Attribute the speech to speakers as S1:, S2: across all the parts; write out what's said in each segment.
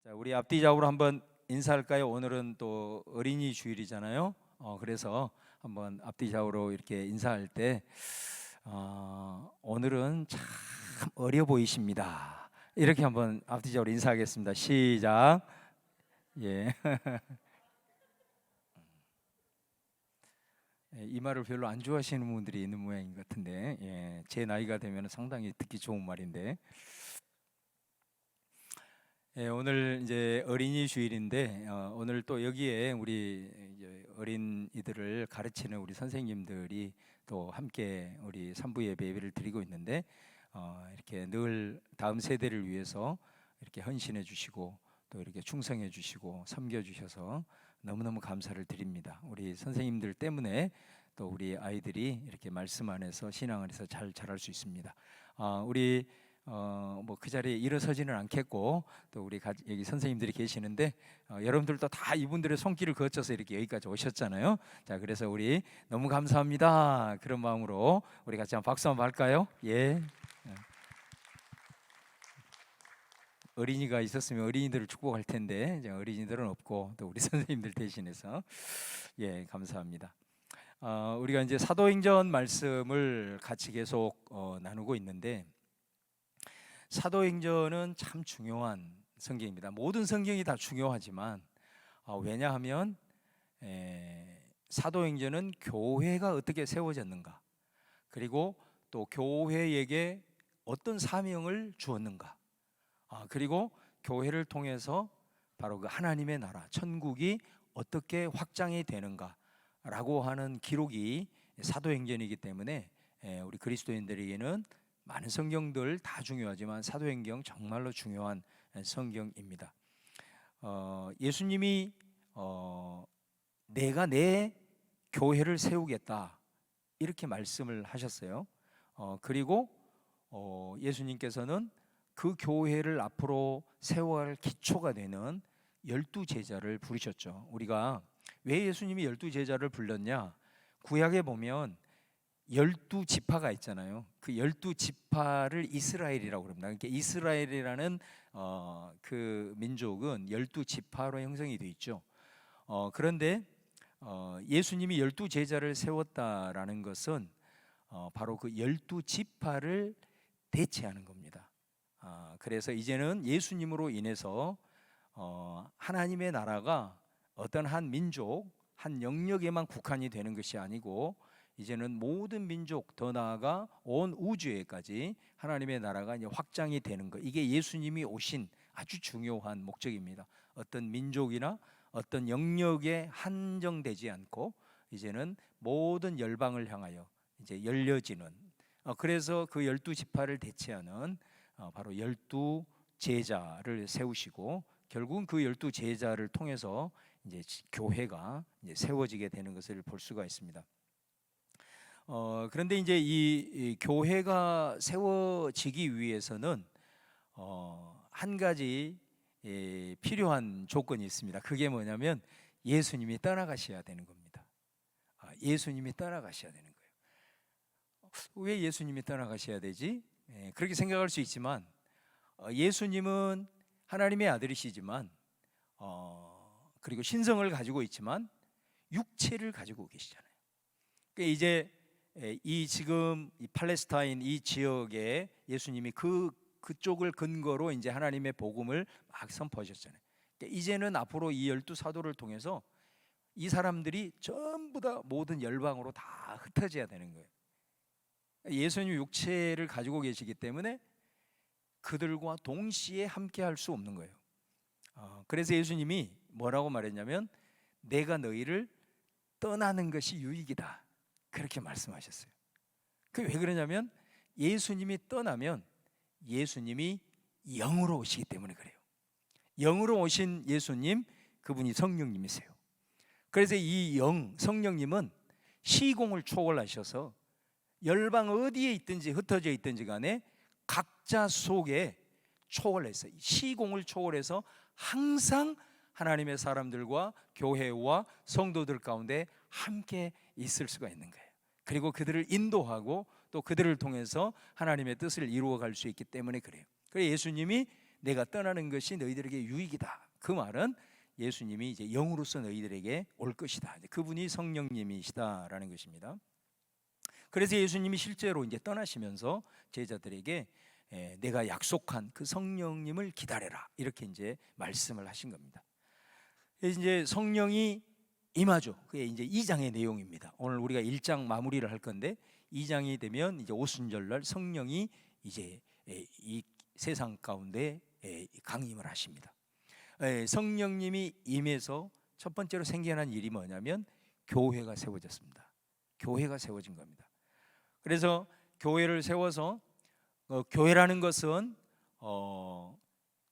S1: 자, 우리 앞뒤좌우로 한번 인사할까요? 오늘은 또 어린이 주일이잖아요. 그래서 한번 앞뒤좌우로 이렇게 인사할 때 오늘은 참 어려 보이십니다. 이렇게 한번 앞뒤좌우로 인사하겠습니다. 시작. 예. 이 말을 별로 안 좋아하시는 분들이 있는 모양인 것 같은데, 제 나이가 되면 상당히 듣기 좋은 말인데. 오늘 이제 어린이 주일인데 오늘 또 여기에 우리 이제 어린이들을 가르치는 우리 선생님들이 또 함께 우리 산부 예배를 드리고 있는데 이렇게 늘 다음 세대를 위해서 이렇게 헌신해 주시고 또 이렇게 충성해 주시고 섬겨 주셔서 너무너무 감사를 드립니다. 우리 선생님들 때문에 또 우리 아이들이 이렇게 말씀 안에서 신앙 안에서 잘 자랄 수 있습니다. 우리 뭐 그 자리에 일어서지는 않겠고 또 우리 여기 선생님들이 계시는데 여러분들도 다 이분들의 손길을 거쳐서 이렇게 여기까지 오셨잖아요. 자, 그래서 우리 너무 감사합니다. 그런 마음으로 우리 같이 한번 박수 한번 할까요? 예. 어린이가 있었으면 어린이들을 축복할 텐데 이제 어린이들은 없고 또 우리 선생님들 대신해서 감사합니다. 우리가 이제 사도행전 말씀을 같이 계속 나누고 있는데 사도행전은 참 중요한 성경입니다. 모든 성경이 다 중요하지만 왜냐하면 사도행전은 교회가 어떻게 세워졌는가, 그리고 또 교회에게 어떤 사명을 주었는가, 그리고 교회를 통해서 바로 그 하나님의 나라 천국이 어떻게 확장이 되는가라고 하는 기록이 사도행전이기 때문에 우리 그리스도인들에게는 많은 성경들 다 중요하지만 사도행전 정말로 중요한 성경입니다. 예수님이 내가 내 교회를 세우겠다 이렇게 말씀을 하셨어요. 그리고 예수님께서는 그 교회를 앞으로 세워갈 기초가 되는 12제자를 부르셨죠. 우리가 왜 예수님이 12제자를 불렀냐? 구약에 보면 12지파가 있잖아요. 그 12지파를 이스라엘이라고 그럽니다. 그러니까 이스라엘이라는 그 민족은 12지파로 형성이 되어 있죠. 그런데 예수님이 12제자를 세웠다라는 것은 바로 그 12지파를 대체하는 겁니다. 그래서 이제는 예수님으로 인해서 하나님의 나라가 어떤 한 민족, 한 영역에만 국한이 되는 것이 아니고 이제는 모든 민족, 더 나아가 온 우주에까지 하나님의 나라가 이제 확장이 되는 것, 이게 예수님이 오신 아주 중요한 목적입니다. 어떤 민족이나 어떤 영역에 한정되지 않고 이제는 모든 열방을 향하여 이제 열려지는, 그래서 그 12지파를 대체하는 바로 12제자를 세우시고 결국은 그 12제자를 통해서 이제 교회가 이제 세워지게 되는 것을 볼 수가 있습니다. 그런데 이제 이 교회가 세워지기 위해서는 한 가지 필요한 조건이 있습니다. 그게 뭐냐면 예수님이 떠나가셔야 되는 겁니다. 예수님이 떠나가셔야 되는 거예요. 왜 예수님이 떠나가셔야 되지? 그렇게 생각할 수 있지만 예수님은 하나님의 아들이시지만 그리고 신성을 가지고 있지만 육체를 가지고 계시잖아요. 그러니까 이제 이 지금 이 팔레스타인 이 지역에 예수님이 그쪽을 근거로 이제 하나님의 복음을 막 선포하셨잖아요. 그러니까 이제는 앞으로 이 12사도를 통해서 이 사람들이 전부 다 모든 열방으로 다 흩어져야 되는 거예요. 예수님 육체를 가지고 계시기 때문에 그들과 동시에 함께 할 수 없는 거예요. 그래서 예수님이 뭐라고 말했냐면 내가 너희를 떠나는 것이 유익이다, 그렇게 말씀하셨어요. 그게 왜 그러냐면 예수님이 떠나면 예수님이 영으로 오시기 때문에 그래요. 영으로 오신 예수님, 그분이 성령님이세요. 그래서 이 성령님은 시공을 초월하셔서 열방 어디에 있든지 흩어져 있든지 간에 각자 속에 초월해서 시공을 초월해서 항상 하나님의 사람들과 교회와 성도들 가운데 함께 있을 수가 있는 거예요. 그리고 그들을 인도하고 또 그들을 통해서 하나님의 뜻을 이루어갈 수 있기 때문에 그래요. 그래서 예수님이 내가 떠나는 것이 너희들에게 유익이다. 그 말은 예수님이 이제 영으로서 너희들에게 올 것이다. 그분이 성령님이시다라는 것입니다. 그래서 예수님이 실제로 이제 떠나시면서 제자들에게 내가 약속한 그 성령님을 기다려라, 이렇게 이제 말씀을 하신 겁니다. 이제 성령이 임하죠. 그게 이제 2장의 내용입니다. 오늘 우리가 1장 마무리를 할 건데 2장이 되면 이제 오순절날 성령이 이제 이 세상 가운데 강림을 하십니다. 성령님이 임해서 첫 번째로 생겨난 일이 뭐냐면 교회가 세워졌습니다. 교회가 세워진 겁니다. 그래서 교회를 세워서 교회라는 것은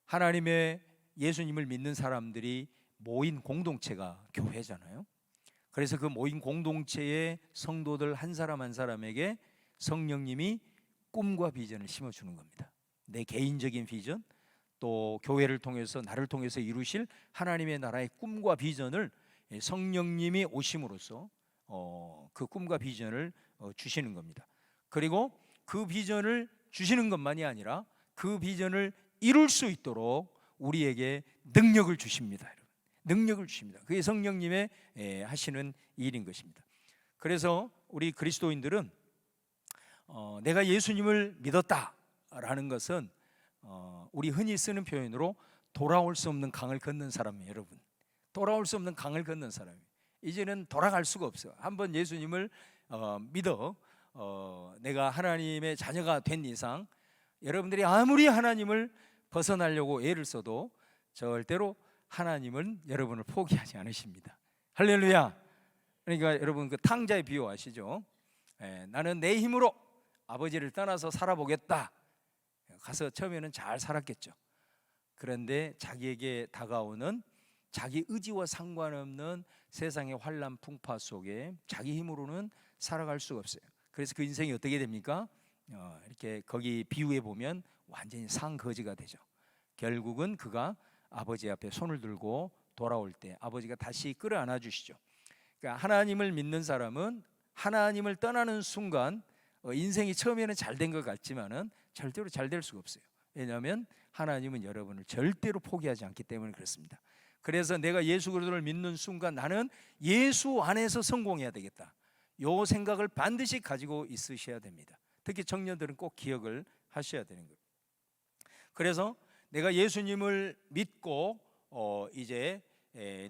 S1: 하나님의 예수님을 믿는 사람들이 모인 공동체가 교회잖아요. 그래서 그 모인 공동체의 성도들 한 사람 한 사람에게 성령님이 꿈과 비전을 심어주는 겁니다. 내 개인적인 비전, 또 교회를 통해서 나를 통해서 이루실 하나님의 나라의 꿈과 비전을 성령님이 오심으로써 그 꿈과 비전을 주시는 겁니다. 그리고 그 비전을 주시는 것만이 아니라 그 비전을 이룰 수 있도록 우리에게 능력을 주십니다. 능력을 주십니다. 그게 성령님의 하시는 일인 것입니다. 그래서 우리 그리스도인들은 내가 예수님을 믿었다라는 것은 우리 흔히 쓰는 표현으로 돌아올 수 없는 강을 건넌 사람이에요. 여러분, 돌아올 수 없는 강을 건넌 사람이에요. 이제는 돌아갈 수가 없어요. 한번 예수님을 믿어 내가 하나님의 자녀가 된 이상 여러분들이 아무리 하나님을 벗어나려고 애를 써도 절대로 하나님은 여러분을 포기하지 않으십니다. 할렐루야. 그러니까 여러분 그 탕자의 비유 아시죠? 나는 내 힘으로 아버지를 떠나서 살아보겠다. 가서 처음에는 잘 살았겠죠. 그런데 자기에게 다가오는 자기 의지와 상관없는 세상의 환난 풍파 속에 자기 힘으로는 살아갈 수가 없어요. 그래서 그 인생이 어떻게 됩니까? 이렇게 거기 비유해 보면 완전히 상거지가 되죠. 결국은 그가 아버지 앞에 손을 들고 돌아올 때 아버지가 다시 끌어안아 주시죠. 그러니까 하나님을 믿는 사람은 하나님을 떠나는 순간 인생이 처음에는 잘 된 것 같지만은 절대로 잘 될 수가 없어요. 왜냐하면 하나님은 여러분을 절대로 포기하지 않기 때문에 그렇습니다. 그래서 내가 예수 그리스도를 믿는 순간 나는 예수 안에서 성공해야 되겠다. 요 생각을 반드시 가지고 있으셔야 됩니다. 특히 청년들은 꼭 기억을 하셔야 되는 거예요. 그래서 내가 예수님을 믿고 이제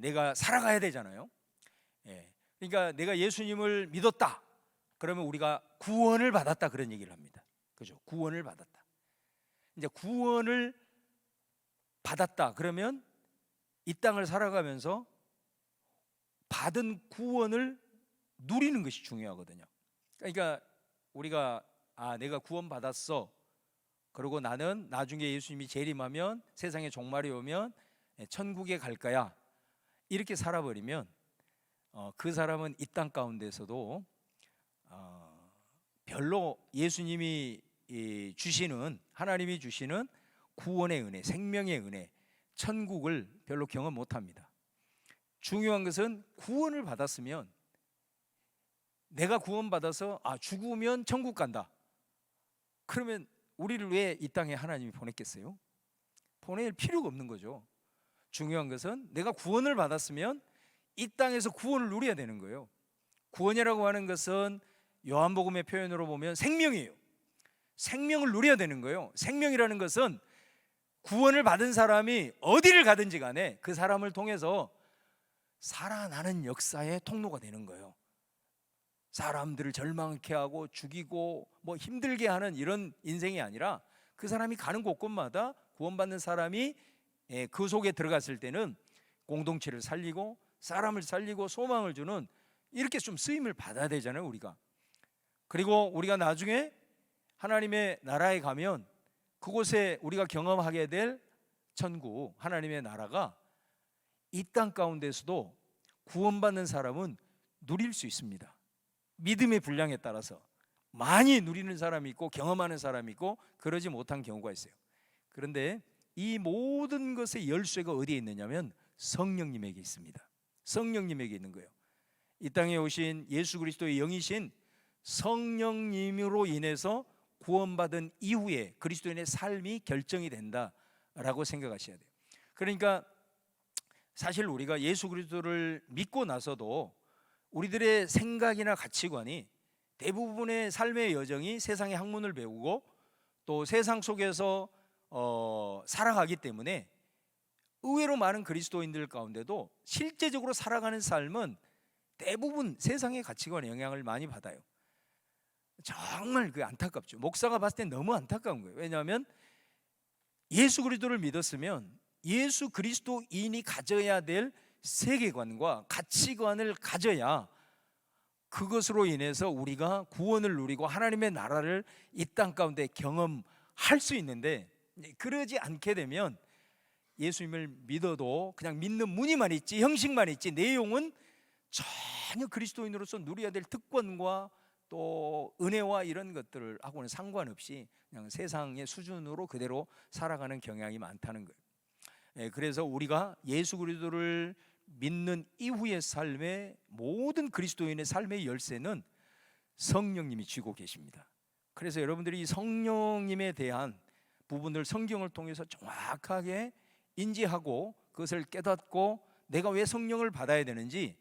S1: 내가 살아가야 되잖아요. 그러니까 내가 예수님을 믿었다. 그러면 우리가 구원을 받았다 그런 얘기를 합니다. 그죠? 구원을 받았다. 이제 구원을 받았다. 그러면 이 땅을 살아가면서 받은 구원을 누리는 것이 중요하거든요. 그러니까 우리가 내가 구원 받았어. 그리고 나는 나중에 예수님이 재림하면 세상에 종말이 오면 천국에 갈 거야. 이렇게 살아버리면 그 사람은 이 땅 가운데서도 별로 예수님이 주시는 하나님이 주시는 구원의 은혜, 생명의 은혜, 천국을 별로 경험 못합니다. 중요한 것은 구원을 받았으면 내가 구원받아서 죽으면 천국 간다. 그러면 우리를 왜 이 땅에 하나님이 보냈겠어요? 보낼 필요가 없는 거죠. 중요한 것은 내가 구원을 받았으면 이 땅에서 구원을 누려야 되는 거예요. 구원이라고 하는 것은 요한복음의 표현으로 보면 생명이에요. 생명을 누려야 되는 거예요. 생명이라는 것은 구원을 받은 사람이 어디를 가든지 간에 그 사람을 통해서 살아나는 역사의 통로가 되는 거예요. 사람들을 절망케 하고 죽이고 뭐 힘들게 하는 이런 인생이 아니라 그 사람이 가는 곳곳마다 구원받는 사람이 그 속에 들어갔을 때는 공동체를 살리고 사람을 살리고 소망을 주는 이렇게 좀 쓰임을 받아야 되잖아요, 우리가. 그리고 우리가 나중에 하나님의 나라에 가면 그곳에 우리가 경험하게 될 천국, 하나님의 나라가 이 땅 가운데서도 구원받는 사람은 누릴 수 있습니다. 믿음의 분량에 따라서 많이 누리는 사람이 있고 경험하는 사람이 있고 그러지 못한 경우가 있어요. 그런데 이 모든 것의 열쇠가 어디에 있느냐면 성령님에게 있습니다. 성령님에게 있는 거예요. 이 땅에 오신 예수 그리스도의 영이신 성령님으로 인해서 구원받은 이후에 그리스도인의 삶이 결정이 된다. 라고 생각하셔야 돼요. 그러니까 사실 우리가 예수 그리스도를 믿고 나서도 우리들의 생각이나 가치관이 대부분의 삶의 여정이 세상의 학문을 배우고 또 세상 속에서 살아가기 때문에 의외로 많은 그리스도인들 가운데도 실제적으로 살아가는 삶은 대부분 세상의 가치관에 영향을 많이 받아요. 정말 그 안타깝죠. 목사가 봤을 때 너무 안타까운 거예요. 왜냐하면 예수 그리스도를 믿었으면 예수 그리스도인이 가져야 될 세계관과 가치관을 가져야 그것으로 인해서 우리가 구원을 누리고 하나님의 나라를 이 땅 가운데 경험할 수 있는데, 그러지 않게 되면 예수님을 믿어도 그냥 믿는 무늬만 있지, 형식만 있지, 내용은 전혀 그리스도인으로서 누려야 될 특권과 또 은혜와 이런 것들하고는 상관없이 그냥 세상의 수준으로 그대로 살아가는 경향이 많다는 거예요. 그래서 우리가 예수 그리스도를 믿는 이후의 삶의 모든 그리스도인의 삶의 열쇠는 성령님이 쥐고 계십니다. 그래서 여러분들이 이 성령님에 대한 부분을 성경을 통해서 정확하게 인지하고 그것을 깨닫고 내가 왜 성령을 받아야 되는지,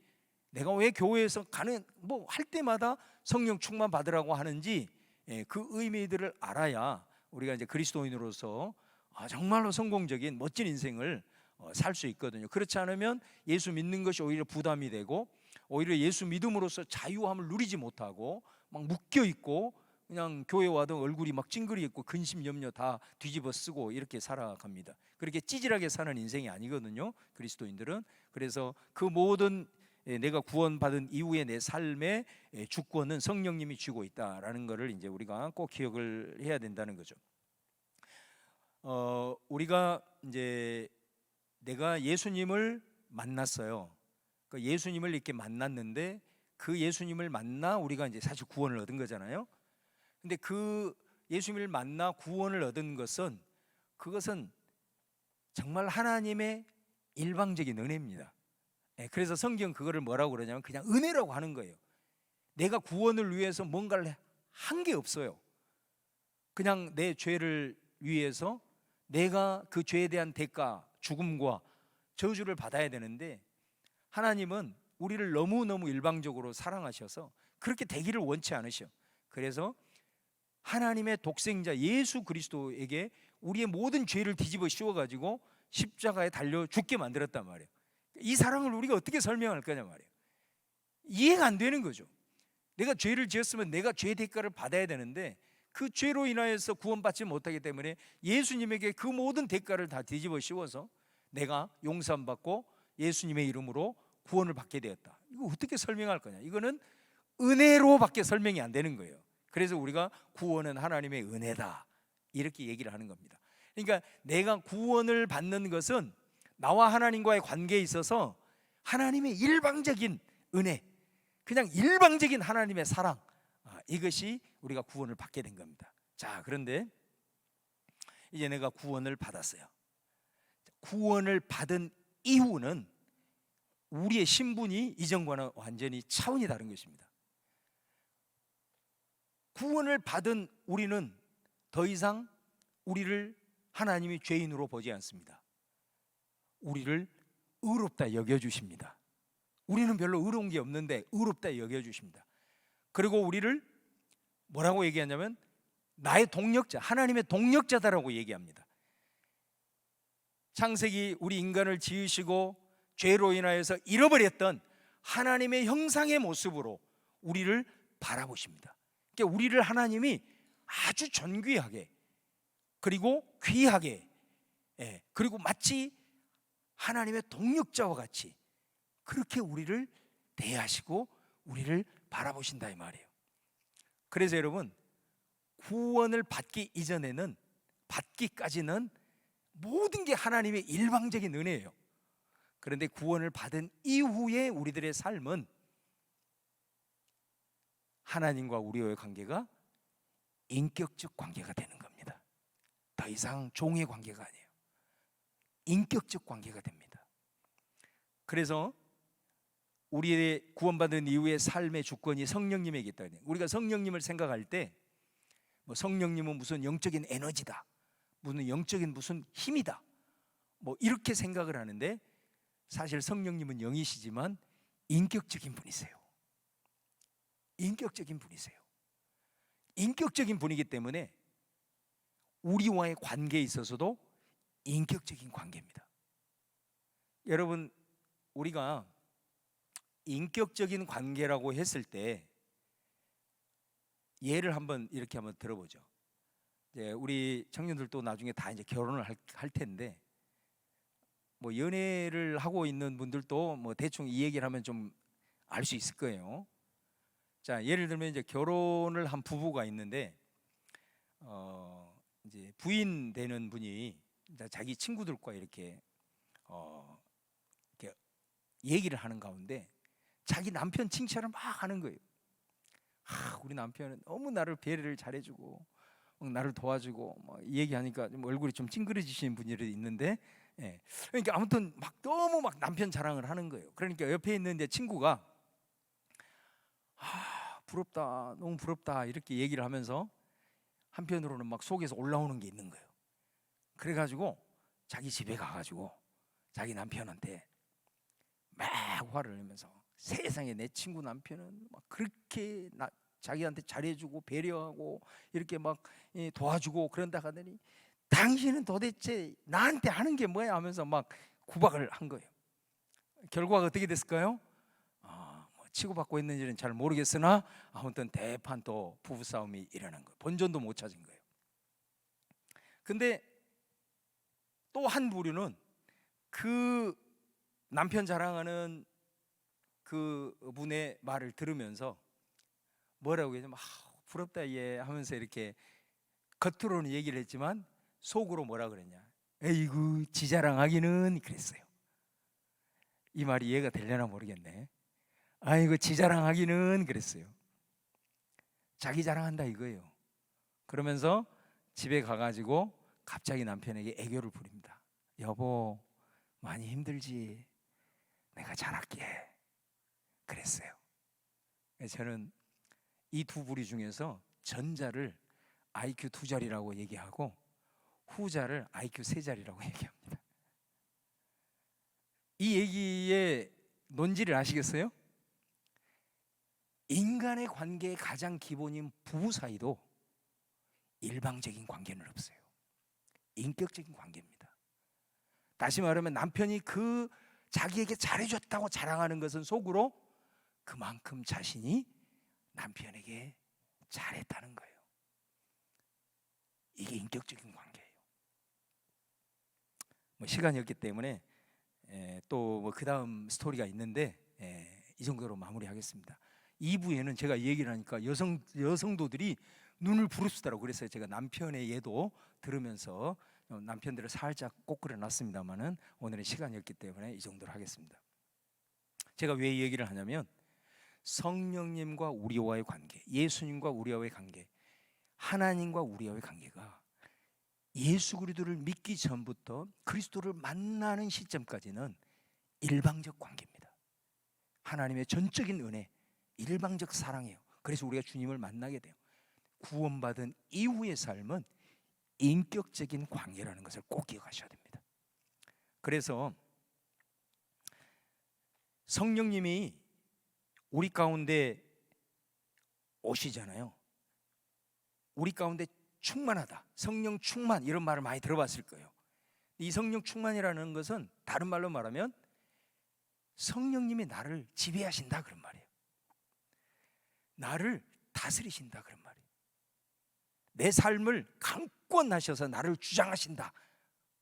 S1: 내가 왜 교회에서 가는 할 때마다 성령 충만 받으라고 하는지, 그 의미들을 알아야 우리가 이제 그리스도인으로서 정말로 성공적인 멋진 인생을 살 수 있거든요. 그렇지 않으면 예수 믿는 것이 오히려 부담이 되고 오히려 예수 믿음으로써 자유함을 누리지 못하고 막 묶여 있고 그냥 교회 와도 얼굴이 막 찡그리 있고 근심 염려 다 뒤집어 쓰고 이렇게 살아갑니다. 그렇게 찌질하게 사는 인생이 아니거든요, 그리스도인들은. 그래서 그 모든 내가 구원받은 이후의 내 삶의 주권은 성령님이 쥐고 있다라는 것을 이제 우리가 꼭 기억을 해야 된다는 거죠. 우리가 이제 내가 예수님을 만났어요. 그 예수님을 이렇게 만났는데 그 예수님을 만나 우리가 이제 사실 구원을 얻은 거잖아요. 근데 그 예수님을 만나 구원을 얻은 것은 그것은 정말 하나님의 일방적인 은혜입니다. 그래서 성경 그거를 뭐라고 그러냐면 그냥 은혜라고 하는 거예요. 내가 구원을 위해서 뭔가를 한 게 없어요. 그냥 내 죄를 위해서 내가 그 죄에 대한 대가, 죽음과 저주를 받아야 되는데 하나님은 우리를 너무너무 일방적으로 사랑하셔서 그렇게 되기를 원치 않으셔. 그래서 하나님의 독생자 예수 그리스도에게 우리의 모든 죄를 뒤집어 씌워가지고 십자가에 달려 죽게 만들었단 말이에요. 이 사랑을 우리가 어떻게 설명할 거냐 말이에요. 이해가 안 되는 거죠. 내가 죄를 지었으면 내가 죄 대가를 받아야 되는데 그 죄로 인하여서 구원받지 못하기 때문에 예수님에게 그 모든 대가를 다 뒤집어 씌워서 내가 용서받고 예수님의 이름으로 구원을 받게 되었다. 이거 어떻게 설명할 거냐? 이거는 은혜로밖에 설명이 안 되는 거예요. 그래서 우리가 구원은 하나님의 은혜다 이렇게 얘기를 하는 겁니다. 그러니까 내가 구원을 받는 것은 나와 하나님과의 관계에 있어서 하나님의 일방적인 은혜, 그냥 일방적인 하나님의 사랑, 이것이 우리가 구원을 받게 된 겁니다. 자, 그런데 이제 내가 구원을 받았어요. 구원을 받은 이후는 우리의 신분이 이전과는 완전히 차원이 다른 것입니다. 구원을 받은 우리는 더 이상 우리를 하나님이 죄인으로 보지 않습니다. 우리를 의롭다 여겨주십니다. 우리는 별로 의로운 게 없는데 의롭다 여겨주십니다. 그리고 우리를 뭐라고 얘기하냐면 나의 동력자, 하나님의 동력자다라고 얘기합니다. 창세기 우리 인간을 지으시고 죄로 인하여서 잃어버렸던 하나님의 형상의 모습으로 우리를 바라보십니다. 그러니까 우리를 하나님이 아주 존귀하게 그리고 귀하게, 그리고 마치 하나님의 동력자와 같이 그렇게 우리를 대하시고 우리를 바라보신다 이 말이에요. 그래서 여러분, 구원을 받기 이전에는, 받기까지는 모든 게 하나님의 일방적인 은혜예요. 그런데 구원을 받은 이후에 우리들의 삶은 하나님과 우리의 관계가 인격적 관계가 되는 겁니다. 더 이상 종의 관계가 아니에요. 인격적 관계가 됩니다. 그래서 우리의 구원받은 이후의 삶의 주권이 성령님에게 있다. 우리가 성령님을 생각할 때 성령님은 무슨 영적인 에너지다, 무슨 영적인 무슨 힘이다, 뭐 이렇게 생각을 하는데, 사실 성령님은 영이시지만 인격적인 분이세요. 인격적인 분이세요. 인격적인 분이기 때문에 우리와의 관계에 있어서도 인격적인 관계입니다. 여러분, 우리가 인격적인 관계라고 했을 때 예를 한번 이렇게 한번 들어보죠. 이제 우리 청년들도 나중에 다 이제 결혼을 할 텐데, 뭐 연애를 하고 있는 분들도 뭐 대충 이 얘기를 하면 좀 알 수 있을 거예요. 자, 예를 들면 이제 결혼을 한 부부가 있는데, 이제 부인 되는 분이 이제 자기 친구들과 이렇게 이렇게 얘기를 하는 가운데 자기 남편 칭찬을 막 하는 거예요. 우리 남편은 너무 나를 배려를 잘해주고 나를 도와주고, 뭐 얘기하니까 좀 얼굴이 좀 찡그러지시는 분들이 있는데, 예. 그러니까 아무튼 막 너무 막 남편 자랑을 하는 거예요. 그러니까 옆에 있는 내 친구가 부럽다, 너무 부럽다 이렇게 얘기를 하면서 한편으로는 막 속에서 올라오는 게 있는 거예요. 그래가지고 자기 집에 가가지고 자기 남편한테 막 화를 내면서, 세상에 내 친구 남편은 막 그렇게 자기한테 잘해주고 배려하고 이렇게 막 도와주고 그런다 하더니 당신은 도대체 나한테 하는 게 뭐야 하면서 막 구박을 한 거예요. 결과가 어떻게 됐을까요? 뭐 치고받고 있는지는 잘 모르겠으나 아무튼 대판 또 부부싸움이 일어난 거예요. 본전도 못 찾은 거예요. 근데 또 한 부류는 그 남편 자랑하는 그 분의 말을 들으면서 뭐라고 했냐면, 부럽다 얘 하면서 이렇게 겉으로는 얘기를 했지만 속으로 뭐라 그랬냐, 에이구 지 자랑하기는, 그랬어요. 이 말이 이해가 되려나 모르겠네. 아이고 지 자랑하기는, 그랬어요. 자기 자랑한다 이거예요. 그러면서 집에 가가지고 갑자기 남편에게 애교를 부립니다. 여보 많이 힘들지? 내가 잘할게, 그랬어요. 저는 이 두 부류 중에서 전자를 IQ 2자리라고 얘기하고 후자를 IQ 3자리라고 얘기합니다. 이 얘기의 논지를 아시겠어요? 인간의 관계의 가장 기본인 부부 사이도 일방적인 관계는 없어요. 인격적인 관계입니다. 다시 말하면 남편이 그 자기에게 잘해줬다고 자랑하는 것은 속으로 그만큼 자신이 남편에게 잘했다는 거예요. 이게 인격적인 관계예요. 뭐 시간이 없기 때문에 또 뭐 그 다음 스토리가 있는데 이 정도로 마무리하겠습니다. 2부에는 제가 얘기를 하니까 여성도들이 눈을 부릅쓰더라고. 그래서 제가 남편의 예도 들으면서 남편들을 살짝 꼬꾸려 놨습니다만은 오늘은 시간이 없기 때문에 이 정도로 하겠습니다. 제가 왜 이 얘기를 하냐면, 성령님과 우리와의 관계, 예수님과 우리와의 관계, 하나님과 우리와의 관계가 예수 그리스도를 믿기 전부터 그리스도를 만나는 시점까지는 일방적 관계입니다. 하나님의 전적인 은혜, 일방적 사랑이에요. 그래서 우리가 주님을 만나게 돼요. 구원받은 이후의 삶은 인격적인 관계라는 것을 꼭 기억하셔야 됩니다. 그래서 성령님이 우리 가운데 오시잖아요. 우리 가운데 충만하다, 성령 충만, 이런 말을 많이 들어봤을 거예요. 이 성령 충만이라는 것은 다른 말로 말하면 성령님이 나를 지배하신다 그런 말이에요. 나를 다스리신다 그런 말이에요. 내 삶을 강권하셔서 나를 주장하신다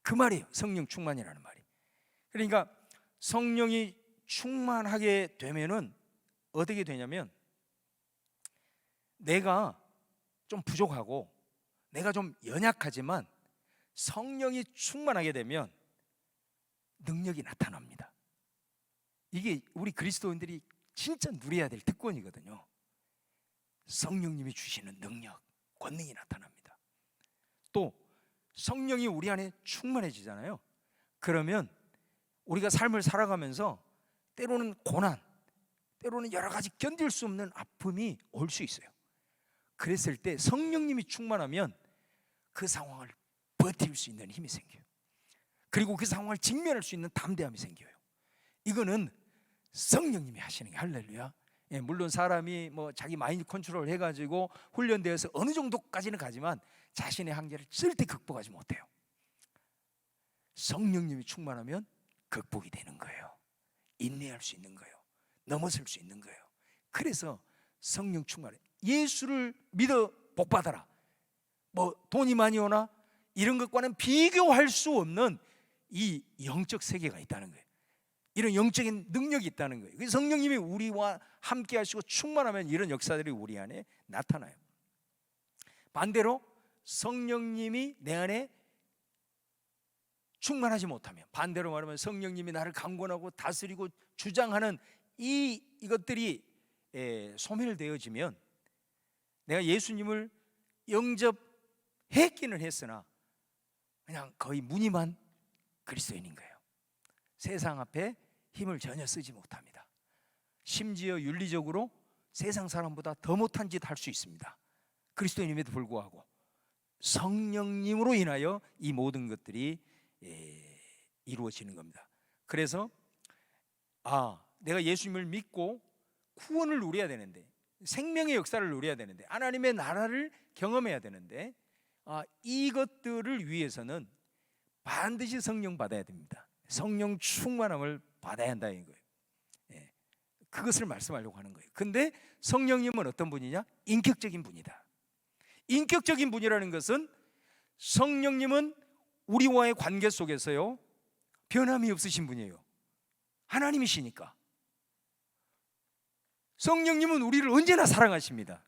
S1: 그 말이에요. 성령 충만이라는 말이. 그러니까 성령이 충만하게 되면은 어떻게 되냐면, 내가 좀 부족하고 내가 좀 연약하지만 성령이 충만하게 되면 능력이 나타납니다. 이게 우리 그리스도인들이 진짜 누려야 될 특권이거든요. 성령님이 주시는 능력, 권능이 나타납니다. 또 성령이 우리 안에 충만해지잖아요. 그러면 우리가 삶을 살아가면서 때로는 고난, 때로는 여러 가지 견딜 수 없는 아픔이 올 수 있어요. 그랬을 때 성령님이 충만하면 그 상황을 버틸 수 있는 힘이 생겨요. 그리고 그 상황을 직면할 수 있는 담대함이 생겨요. 이거는 성령님이 하시는 게 할렐루야. 예, 물론 사람이 뭐 자기 마인드 컨트롤 해가지고 훈련되어서 어느 정도까지는 가지만 자신의 한계를 절대 극복하지 못해요. 성령님이 충만하면 극복이 되는 거예요. 인내할 수 있는 거예요. 넘어설 수 있는 거예요. 그래서 성령 충만해. 예수를 믿어 복받아라. 뭐 돈이 많이 오나 이런 것과는 비교할 수 없는 이 영적 세계가 있다는 거예요. 이런 영적인 능력이 있다는 거예요. 그래서 성령님이 우리와 함께 하시고 충만하면 이런 역사들이 우리 안에 나타나요. 반대로 성령님이 내 안에 충만하지 못하면, 반대로 말하면 성령님이 나를 강권하고 다스리고 주장하는 이것들이 소멸되어지면 내가 예수님을 영접했기는 했으나 그냥 거의 무늬만 그리스도인인 거예요. 세상 앞에 힘을 전혀 쓰지 못합니다. 심지어 윤리적으로 세상 사람보다 더 못한 짓 할 수 있습니다. 그리스도인임에도 불구하고 성령님으로 인하여 이 모든 것들이 이루어지는 겁니다. 그래서 내가 예수님을 믿고 구원을 누려야 되는데, 생명의 역사를 누려야 되는데, 하나님의 나라를 경험해야 되는데, 이것들을 위해서는 반드시 성령 받아야 됩니다. 성령 충만함을 받아야 한다 이거예요. 그것을 말씀하려고 하는 거예요. 근데 성령님은 어떤 분이냐? 인격적인 분이다. 인격적인 분이라는 것은 성령님은 우리와의 관계 속에서요 변함이 없으신 분이에요. 하나님이시니까. 성령님은 우리를 언제나 사랑하십니다.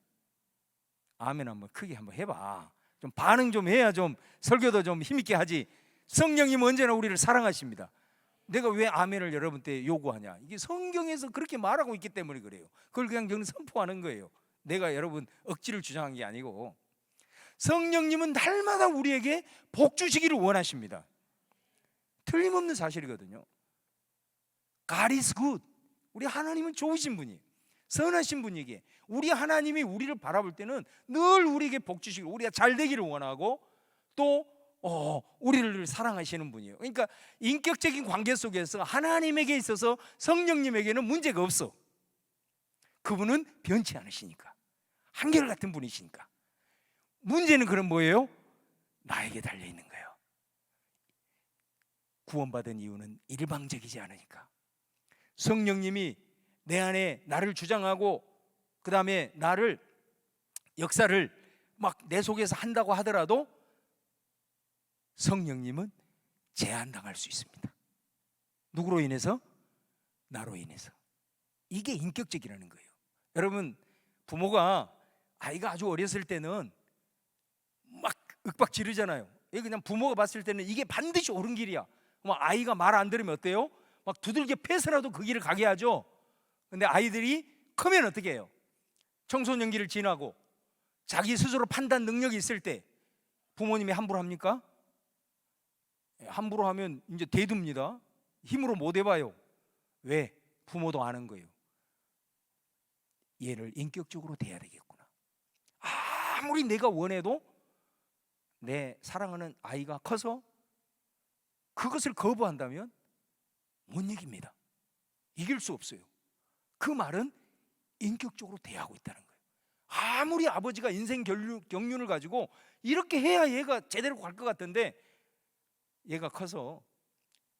S1: 아멘. 한번 크게 한번 해봐. 좀 반응 좀 해야 좀 설교도 좀 힘있게 하지. 성령님은 언제나 우리를 사랑하십니다. 내가 왜 아멘을 여러분께 요구하냐? 이게 성경에서 그렇게 말하고 있기 때문에 그래요. 그걸 그냥 저는 선포하는 거예요. 내가 여러분 억지를 주장한 게 아니고. 성령님은 날마다 우리에게 복 주시기를 원하십니다. 틀림없는 사실이거든요. God is good. 우리 하나님은 좋으신 분이에요. 선하신 분이기에 우리 하나님이 우리를 바라볼 때는 늘 우리에게 복 주시기를, 우리가 잘 되기를 원하고 또 우리를 사랑하시는 분이에요. 그러니까 인격적인 관계 속에서 하나님에게 있어서 성령님에게는 문제가 없어. 그분은 변치 않으시니까, 한결같은 분이시니까. 문제는 그럼 뭐예요? 나에게 달려있는 거예요. 구원받은 이유는 일방적이지 않으니까. 성령님이 내 안에 나를 주장하고 그 다음에 나를 역사를 막 내 속에서 한다고 하더라도 성령님은 제한당할 수 있습니다. 누구로 인해서? 나로 인해서. 이게 인격적이라는 거예요. 여러분, 부모가 아이가 아주 어렸을 때는 막 윽박 지르잖아요. 그냥 부모가 봤을 때는 이게 반드시 옳은 길이야. 아이가 말 안 들으면 어때요? 막 두들겨 패서라도 그 길을 가게 하죠. 근데 아이들이 크면 어떻게 해요? 청소년기를 지나고 자기 스스로 판단 능력이 있을 때 부모님이 함부로 합니까? 함부로 하면 이제 대둡니다. 힘으로 못 해봐요. 왜? 부모도 아는 거예요. 얘를 인격적으로 대해야 되겠구나. 아무리 내가 원해도 내 사랑하는 아이가 커서 그것을 거부한다면 못 이깁니다. 이길 수 없어요. 그 말은 인격적으로 대하고 있다는 거예요. 아무리 아버지가 인생 경륜을 가지고 이렇게 해야 얘가 제대로 갈 것 같은데 얘가 커서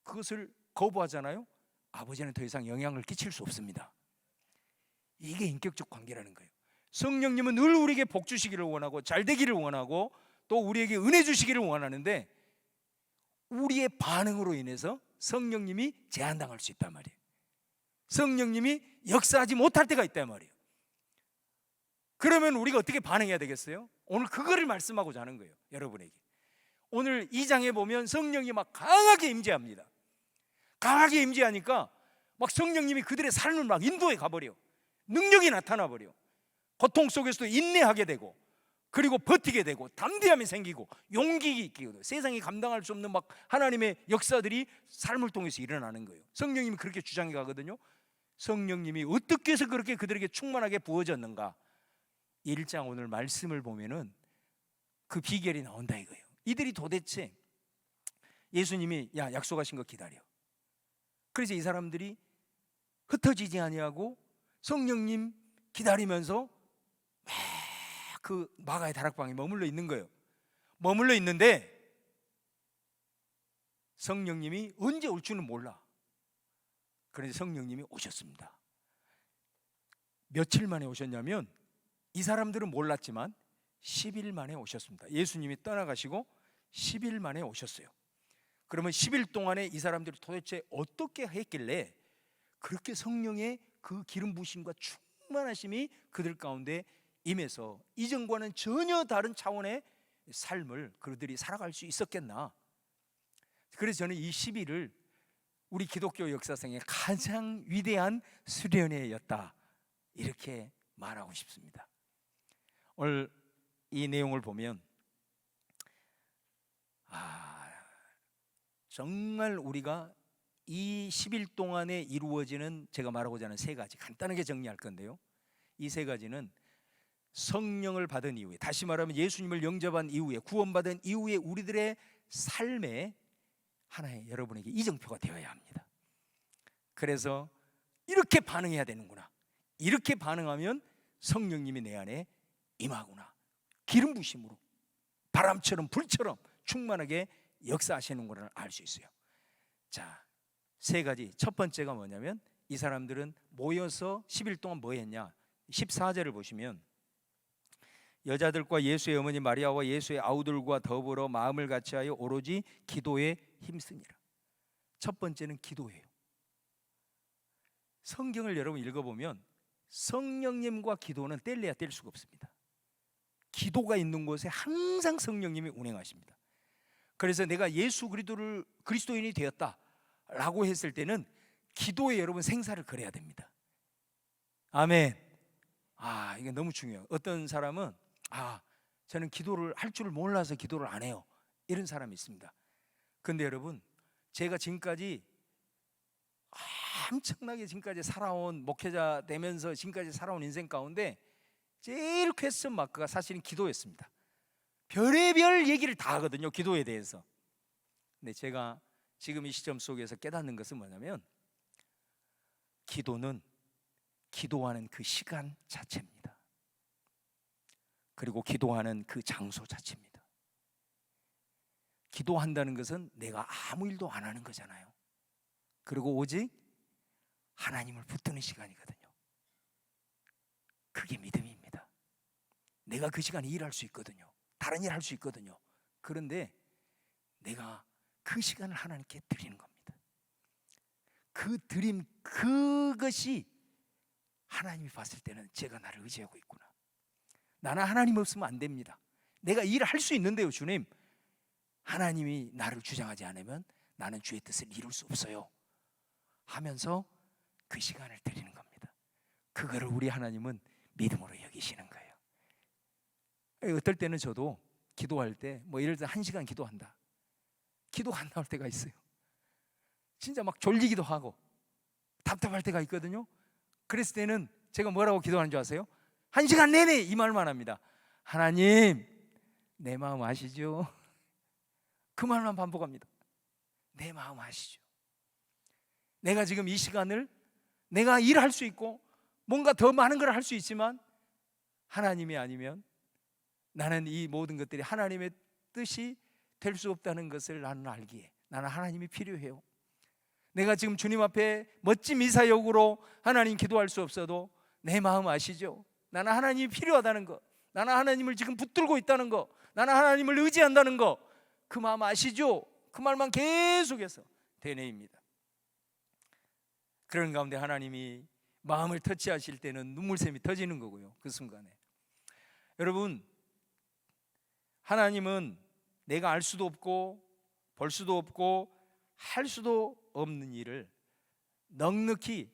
S1: 그것을 거부하잖아요. 아버지는 더 이상 영향을 끼칠 수 없습니다. 이게 인격적 관계라는 거예요. 성령님은 늘 우리에게 복 주시기를 원하고 잘 되기를 원하고 또 우리에게 은혜 주시기를 원하는데 우리의 반응으로 인해서 성령님이 제한당할 수 있단 말이에요. 성령님이 역사하지 못할 때가 있단 말이에요. 그러면 우리가 어떻게 반응해야 되겠어요? 오늘 그거를 말씀하고자 하는 거예요. 여러분에게. 오늘 2장에 보면 성령이 막 강하게 임재합니다. 강하게 임재하니까 막 성령님이 그들의 삶을 막 인도해 가버려. 능력이 나타나 버려. 고통 속에서도 인내하게 되고 그리고 버티게 되고 담대함이 생기고 용기 있게 되고 세상이 감당할 수 없는 막 하나님의 역사들이 삶을 통해서 일어나는 거예요. 성령님이 그렇게 주장해 가거든요. 성령님이 어떻게 해서 그렇게 그들에게 충만하게 부어졌는가? 1장 오늘 말씀을 보면은 그 비결이 나온다 이거예요. 이들이 도대체 예수님이 야 약속하신 거 기다려. 그래서 이 사람들이 흩어지지 아니하고 성령님 기다리면서 막 그 마가의 다락방에 머물러 있는 거예요. 머물러 있는데 성령님이 언제 올 줄은 몰라. 그런데 성령님이 오셨습니다. 며칠 만에 오셨냐면 이 사람들은 몰랐지만 10일 만에 오셨습니다. 예수님이 떠나가시고 10일 만에 오셨어요. 그러면 10일 동안에 이 사람들이 도대체 어떻게 했길래 그렇게 성령의 그 기름 부으심과 충만하심이 그들 가운데 임해서 이전과는 전혀 다른 차원의 삶을 그들이 살아갈 수 있었겠나. 그래서 저는 이 10일을 우리 기독교 역사상의 가장 위대한 수련회였다, 이렇게 말하고 싶습니다. 오늘 이 내용을 보면 정말 우리가 이 10일 동안에 이루어지는, 제가 말하고자 하는 세 가지 간단하게 정리할 건데요, 이 세 가지는 성령을 받은 이후에, 다시 말하면 예수님을 영접한 이후에, 구원받은 이후에 우리들의 삶에 하나의 여러분에게 이정표가 되어야 합니다. 그래서 이렇게 반응해야 되는구나, 이렇게 반응하면 성령님이 내 안에 임하구나, 기름 부심으로 바람처럼 불처럼 충만하게 역사하시는 것을 알 수 있어요. 자, 세 가지. 첫 번째가 뭐냐면 이 사람들은 모여서 10일 동안 뭐 했냐. 14절을 보시면 여자들과 예수의 어머니 마리아와 예수의 아우들과 더불어 마음을 같이하여 오로지 기도에 힘쓰니라. 첫 번째는 기도예요. 성경을 여러분 읽어보면 성령님과 기도는 뗄래야 뗄 수가 없습니다. 기도가 있는 곳에 항상 성령님이 운행하십니다. 그래서 내가 예수 그리스도인이 되었다라고 했을 때는 기도에 여러분 생사를 걸어야 됩니다. 아멘. 이게 너무 중요해요. 어떤 사람은 저는 기도를 할 줄 몰라서 기도를 안 해요, 이런 사람이 있습니다. 근데 여러분, 제가 지금까지 엄청나게 지금까지 살아온, 목회자 되면서 지금까지 살아온 인생 가운데 제일 퀘스천 마크가 사실은 기도였습니다. 별의별 얘기를 다 하거든요, 기도에 대해서. 근데 제가 지금 이 시점 속에서 깨닫는 것은 뭐냐면 기도는 기도하는 그 시간 자체입니다. 그리고 기도하는 그 장소 자체입니다. 기도한다는 것은 내가 아무 일도 안 하는 거잖아요. 그리고 오직 하나님을 붙드는 시간이거든요. 그게 믿음입니다. 내가 그 시간에 일할 수 있거든요. 다른 일 할 수 있거든요. 그런데 내가 그 시간을 하나님께 드리는 겁니다. 그 드림, 그것이 하나님이 봤을 때는 제가 나를 의지하고 있구나. 나는 하나님 없으면 안 됩니다. 내가 일을 할 수 있는데요, 주님, 하나님이 나를 주장하지 않으면 나는 주의 뜻을 이룰 수 없어요 하면서 그 시간을 드리는 겁니다. 그거를 우리 하나님은 믿음으로 여기시는 거예요. 어떨 때는 저도 기도할 때 예를 들어 1시간 기도한다, 기도가 안 나올 때가 있어요. 진짜 막 졸리기도 하고 답답할 때가 있거든요. 그랬을 때는 제가 뭐라고 기도하는 줄 아세요? 1시간 내내 이 말만 합니다. 하나님, 내 마음 아시죠? 그 말만 반복합니다. 내 마음 아시죠? 내가 지금 이 시간을 내가 일할 수 있고 뭔가 더 많은 걸 할 수 있지만 하나님이 아니면 나는 이 모든 것들이 하나님의 뜻이 될 수 없다는 것을 나는 알기에 나는 하나님이 필요해요. 내가 지금 주님 앞에 멋진 미사역으로 하나님 기도할 수 없어도 내 마음 아시죠? 나는 하나님이 필요하다는 거, 나는 하나님을 지금 붙들고 있다는 거, 나는 하나님을 의지한다는 거, 그 마음 아시죠? 그 말만 계속해서 되뇌입니다. 그런 가운데 하나님이 마음을 터치하실 때는 눈물샘이 터지는 거고요, 그 순간에. 여러분, 하나님은 내가 알 수도 없고 볼 수도 없고 할 수도 없는 일을 넉넉히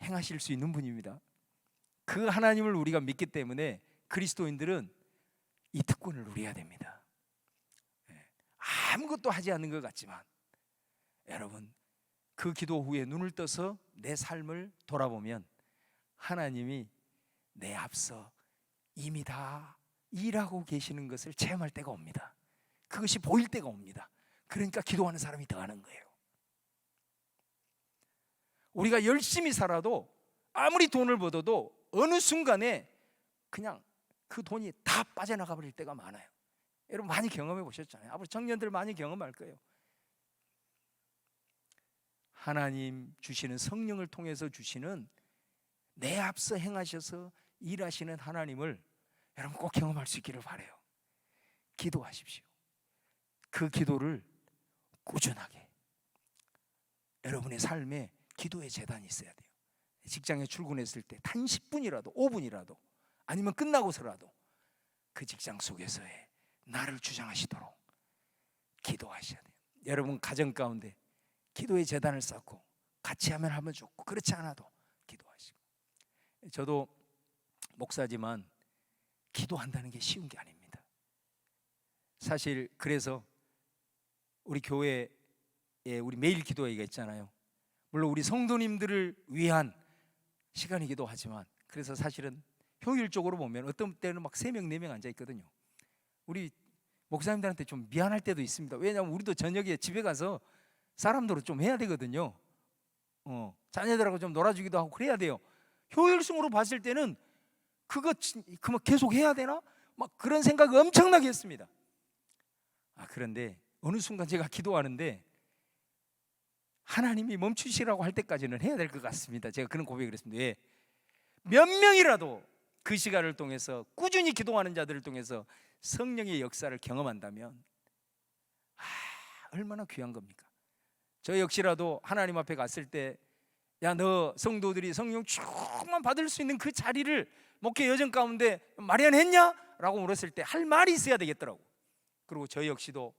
S1: 행하실 수 있는 분입니다. 그 하나님을 우리가 믿기 때문에 그리스도인들은 이 특권을 누려야 됩니다. 아무것도 하지 않는 것 같지만 여러분, 그 기도 후에 눈을 떠서 내 삶을 돌아보면 하나님이 내 앞서 이미 다 일하고 계시는 것을 체험할 때가 옵니다. 그것이 보일 때가 옵니다. 그러니까 기도하는 사람이 더하는 거예요. 우리가 열심히 살아도 아무리 돈을 벌어도 어느 순간에 그냥 그 돈이 다 빠져나가 버릴 때가 많아요. 여러분 많이 경험해 보셨잖아요. 앞으로 청년들 많이 경험할 거예요. 하나님 주시는 성령을 통해서 주시는 내 앞서 행하셔서 일하시는 하나님을 여러분 꼭 경험할 수 있기를 바라요. 기도하십시오. 그 기도를 꾸준하게 여러분의 삶에 기도의 재단이 있어야 돼요. 직장에 출근했을 때 단 10분이라도 5분이라도 아니면 끝나고서라도 그 직장 속에서의 나를 주장하시도록 기도하셔야 돼요. 여러분 가정 가운데 기도의 재단을 쌓고 같이 하면 좋고 그렇지 않아도 기도하시고. 저도 목사지만 기도한다는 게 쉬운 게 아닙니다. 사실 그래서 우리 교회에 우리 매일 기도회가 있잖아요. 물론 우리 성도님들을 위한 시간이기도 하지만 그래서 사실은 효율적으로 보면 어떤 때는 막 3명 4명 앉아 있거든요. 우리 목사님들한테 좀 미안할 때도 있습니다. 왜냐하면 우리도 저녁에 집에 가서 사람들로 좀 해야 되거든요. 자녀들하고 좀 놀아주기도 하고 그래야 돼요. 효율성으로 봤을 때는 그거 계속 해야 되나? 막 그런 생각을 엄청나게 했습니다. 그런데 어느 순간 제가 기도하는데 하나님이 멈추시라고 할 때까지는 해야 될 것 같습니다. 제가 그런 고백을 했습니다. 왜? 몇 명이라도 그 시간을 통해서 꾸준히 기도하는 자들을 통해서 성령의 역사를 경험한다면 얼마나 귀한 겁니까? 저 역시라도 하나님 앞에 갔을 때 야, 너 성도들이 성령 충만 받을 수 있는 그 자리를 목회 여정 가운데 마련했냐? 라고 물었을 때 할 말이 있어야 되겠더라고. 그리고 저 역시도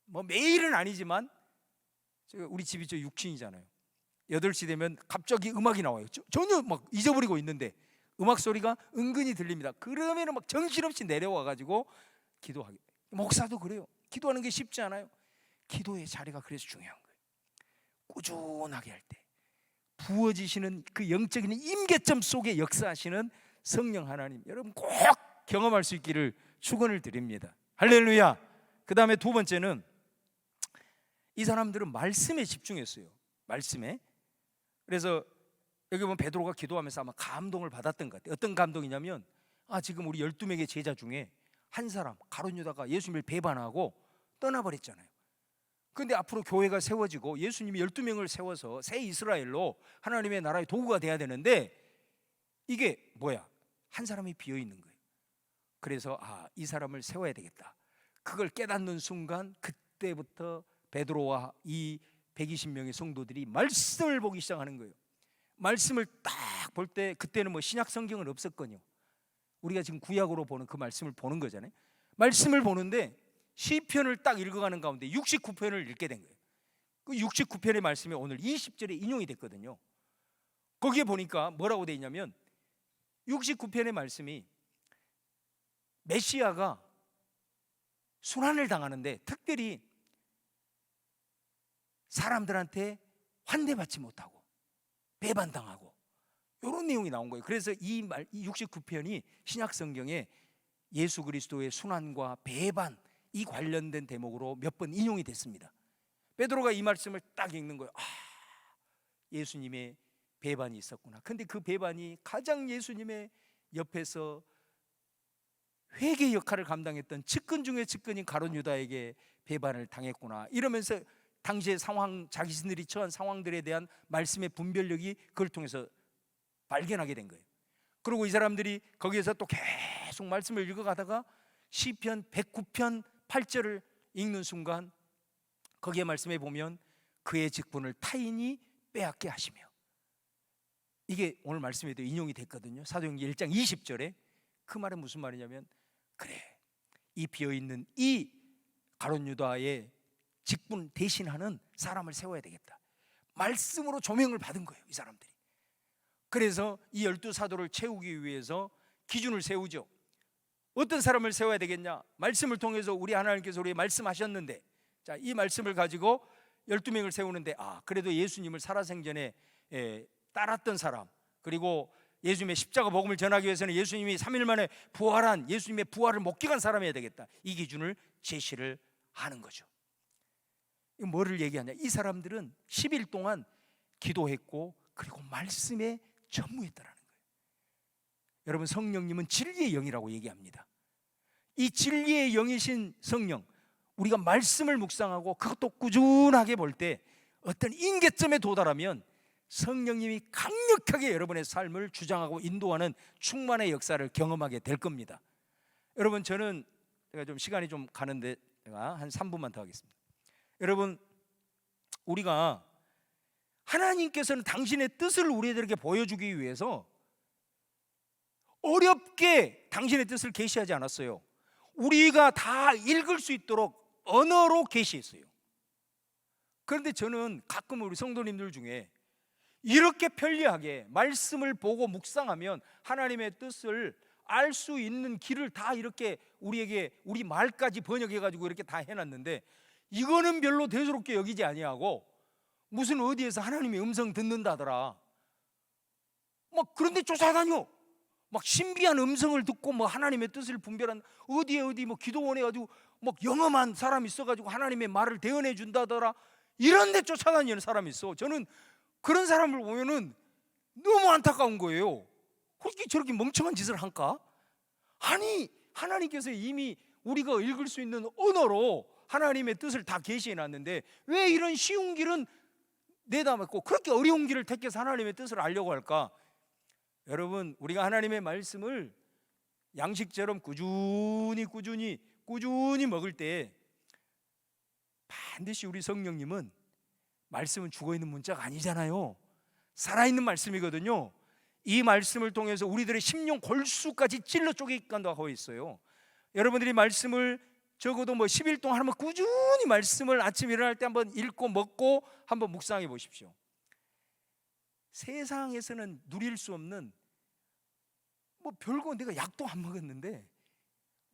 S1: 뭐 매일은 아니지만 우리 집이 저 6층이잖아요. 8시 되면 갑자기 음악이 나와요. 전혀 막 잊어버리고 있는데 음악 소리가 은근히 들립니다. 그러면 막 정신없이 내려와가지고 기도하게. 목사도 그래요. 기도하는 게 쉽지 않아요. 기도의 자리가 그래서 중요한 거예요. 꾸준하게 할 때 부어지시는 그 영적인 임계점 속에 역사하시는 성령 하나님, 여러분 꼭 경험할 수 있기를 축원을 드립니다. 할렐루야. 그 다음에 두 번째는 이 사람들은 말씀에 집중했어요. 말씀에. 그래서 여기 보면 베드로가 기도하면서 아마 감동을 받았던 것 같아요. 어떤 감동이냐면 지금 우리 12명의 제자 중에 한 사람 가룟 유다가 예수님을 배반하고 떠나버렸잖아요. 그런데 앞으로 교회가 세워지고 예수님이 12명을 세워서 새 이스라엘로 하나님의 나라의 도구가 돼야 되는데 이게 뭐야? 한 사람이 비어있는 거예요. 그래서 이 사람을 세워야 되겠다. 그걸 깨닫는 순간 그때부터 베드로와 이 120명의 성도들이 말씀을 보기 시작하는 거예요. 말씀을 딱 볼 때 그때는 뭐 신약 성경은 없었거든요. 우리가 지금 구약으로 보는 그 말씀을 보는 거잖아요. 말씀을 보는데 시편을 딱 읽어가는 가운데 69편을 읽게 된 거예요. 그 69편의 말씀이 오늘 20절에 인용이 됐거든요. 거기에 보니까 뭐라고 돼 있냐면 69편의 말씀이 메시아가 순환을 당하는데 특별히 사람들한테 환대받지 못하고 배반당하고 이런 내용이 나온 거예요. 그래서 이 69편이 신약 성경에 예수 그리스도의 순환과 배반 이 관련된 대목으로 몇 번 인용이 됐습니다. 베드로가 이 말씀을 딱 읽는 거예요. 예수님의 배반이 있었구나. 근데 그 배반이 가장 예수님의 옆에서 회개 역할을 감당했던 측근 중에 측근인 가룟 유다에게 배반을 당했구나. 이러면서 당시의 상황, 자기신들이 처한 상황들에 대한 말씀의 분별력이 그걸 통해서 발견하게 된 거예요. 그리고 이 사람들이 거기에서 또 계속 말씀을 읽어가다가 시편 109편 8절을 읽는 순간 거기에 말씀에 보면 그의 직분을 타인이 빼앗게 하시며, 이게 오늘 말씀에도 인용이 됐거든요. 사도행전 1장 20절에 그 말은 무슨 말이냐면 그래, 이 비어있는 이 가룟 유다의 직분 대신하는 사람을 세워야 되겠다. 말씀으로 조명을 받은 거예요, 이 사람들이. 그래서 이 12사도를 채우기 위해서 기준을 세우죠. 어떤 사람을 세워야 되겠냐? 말씀을 통해서 우리 하나님께서 우리에게 말씀하셨는데, 자, 이 말씀을 가지고 12명을 세우는데 그래도 예수님을 살아생전에 따랐던 사람, 그리고 예수님의 십자가 복음을 전하기 위해서는 예수님이 3일 만에 부활한 예수님의 부활을 목격한 사람이어야 되겠다. 이 기준을 제시를 하는 거죠. 이거 뭐를 얘기하냐? 이 사람들은 10일 동안 기도했고 그리고 말씀에 전무했다라는 거예요. 여러분, 성령님은 진리의 영이라고 얘기합니다. 이 진리의 영이신 성령, 우리가 말씀을 묵상하고 그것도 꾸준하게 볼 때 어떤 임계점에 도달하면 성령님이 강력하게 여러분의 삶을 주장하고 인도하는 충만의 역사를 경험하게 될 겁니다. 여러분, 제가 좀 시간이 좀 가는데 제가 한 3분만 더 하겠습니다. 여러분, 우리가 하나님께서는 당신의 뜻을 우리들에게 보여주기 위해서 어렵게 당신의 뜻을 계시하지 않았어요. 우리가 다 읽을 수 있도록 언어로 계시했어요. 그런데 저는 가끔 우리 성도님들 중에 이렇게 편리하게 말씀을 보고 묵상하면 하나님의 뜻을 알 수 있는 길을 다 이렇게 우리에게 우리 말까지 번역해 가지고 이렇게 다 해놨는데, 이거는 별로 대수롭게 여기지 아니하고 무슨 어디에서 하나님의 음성 듣는다더라 막 그런데 쫓아다녀. 막 신비한 음성을 듣고 뭐 하나님의 뜻을 분별한 어디 뭐 기도원에 가지고 뭐 영험한 사람이 있어가지고 하나님의 말을 대언해 준다더라, 이런데 쫓아다니는 사람이 있어. 저는 그런 사람을 보면은 너무 안타까운 거예요. 어떻게 저렇게 멍청한 짓을 할까? 아니, 하나님께서 이미 우리가 읽을 수 있는 언어로 하나님의 뜻을 다 계시해 놨는데 왜 이런 쉬운 길은 내다봤고 그렇게 어려운 길을 택해서 하나님의 뜻을 알려고 할까? 여러분, 우리가 하나님의 말씀을 양식처럼 꾸준히 먹을 때 반드시 우리 성령님은, 말씀은 죽어있는 문자가 아니잖아요. 살아있는 말씀이거든요. 이 말씀을 통해서 우리들의 심령 골수까지 찔러 쪼개간다고 하고 있어요. 여러분들이 말씀을 적어도 뭐 10일 동안 한번 꾸준히 말씀을 아침 일어날 때 한번 읽고 먹고 한번 묵상해 보십시오. 세상에서는 누릴 수 없는 뭐 별거, 내가 약도 안 먹었는데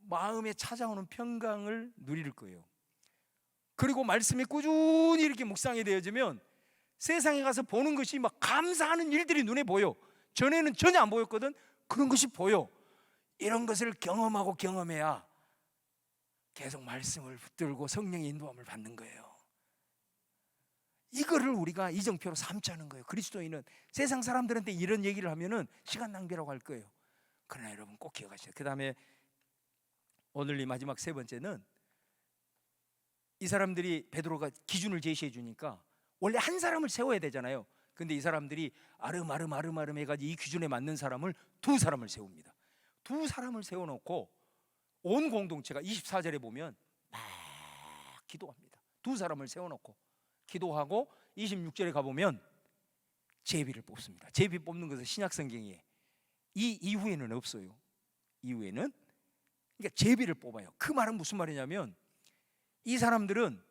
S1: 마음에 찾아오는 평강을 누릴 거예요. 그리고 말씀이 꾸준히 이렇게 묵상이 되어지면 세상에 가서 보는 것이 막 감사하는 일들이 눈에 보여. 전에는 전혀 안 보였거든. 그런 것이 보여. 이런 것을 경험하고 경험해야 계속 말씀을 붙들고 성령의 인도함을 받는 거예요. 이거를 우리가 이정표로 삼자는 거예요. 그리스도인은 세상 사람들한테 이런 얘기를 하면은 시간 낭비라고 할 거예요. 그러나 여러분 꼭 기억하셔요. 그 다음에 오늘 이 마지막 세 번째는, 이 사람들이 베드로가 기준을 제시해 주니까 원래 한 사람을 세워야 되잖아요. 근데 이 사람들이 아름아름 해가지고 이 기준에 맞는 사람을 두 사람을 세웁니다. 두 사람을 세워놓고 온 공동체가 24절에 보면 막 기도합니다. 두 사람을 세워놓고 기도하고 26절에 가보면 제비를 뽑습니다. 제비 뽑는 것은 신약성경에 이 이후에는 없어요. 이후에는 그러니까 제비를 뽑아요. 그 말은 무슨 말이냐면, 이 사람들은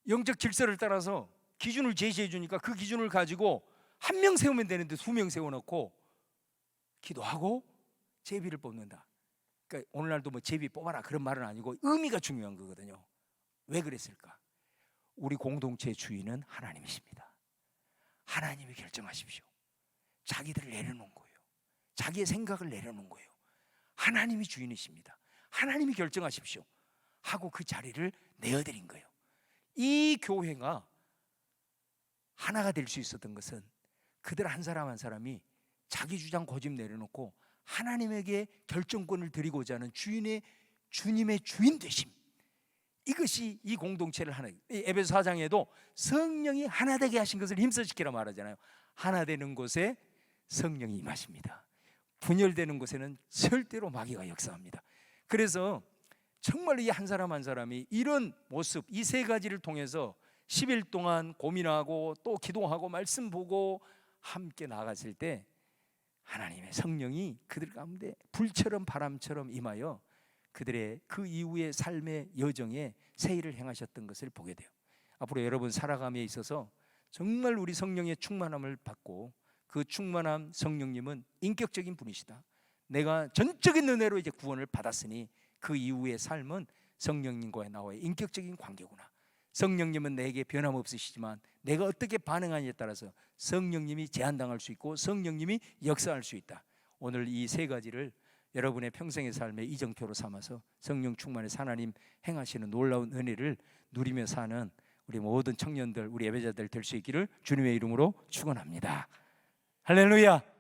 S1: 영적 질서를 따라서 기준을 제시해 주니까 그 기준을 가지고 한 명 세우면 되는데 두 명 세워놓고 기도하고 제비를 뽑는다. 그러니까 오늘날도 뭐 제비 뽑아라 그런 말은 아니고 의미가 중요한 거거든요. 왜 그랬을까? 우리 공동체의 주인은 하나님이십니다. 하나님이 결정하십시오. 자기들을 내려놓은 거예요. 자기의 생각을 내려놓은 거예요. 하나님이 주인이십니다. 하나님이 결정하십시오 하고 그 자리를 내어드린 거예요. 이 교회가 하나가 될 수 있었던 것은 그들 한 사람 한 사람이 자기 주장 고집 내려놓고 하나님에게 결정권을 드리고자 하는 주님의 주인 되심, 이것이 이 공동체를 하나, 에베소 4장에도 성령이 하나 되게 하신 것을 힘써지키라 말하잖아요. 하나 되는 곳에 성령이 임하십니다. 분열되는 곳에는 절대로 마귀가 역사합니다. 그래서 정말 이 한 사람 한 사람이 이런 모습, 이 세 가지를 통해서 10일 동안 고민하고 또 기도하고 말씀 보고 함께 나갔을 때 하나님의 성령이 그들 가운데 불처럼 바람처럼 임하여 그들의 그 이후의 삶의 여정에 새 일을 행하셨던 것을 보게 돼요. 앞으로 여러분 살아감에 있어서 정말 우리 성령의 충만함을 받고, 그 충만함 성령님은 인격적인 분이시다. 내가 전적인 은혜로 이제 구원을 받았으니 그 이후의 삶은 성령님과의 나와의 인격적인 관계구나. 성령님은 내게 변함없으시지만 내가 어떻게 반응하느냐에 따라서 성령님이 제한당할 수 있고 성령님이 역사할 수 있다. 오늘 이 세 가지를 여러분의 평생의 삶의 이정표로 삼아서 성령 충만해서 하나님 행하시는 놀라운 은혜를 누리며 사는 우리 모든 청년들, 우리 예배자들 될 수 있기를 주님의 이름으로 축원합니다. 할렐루야.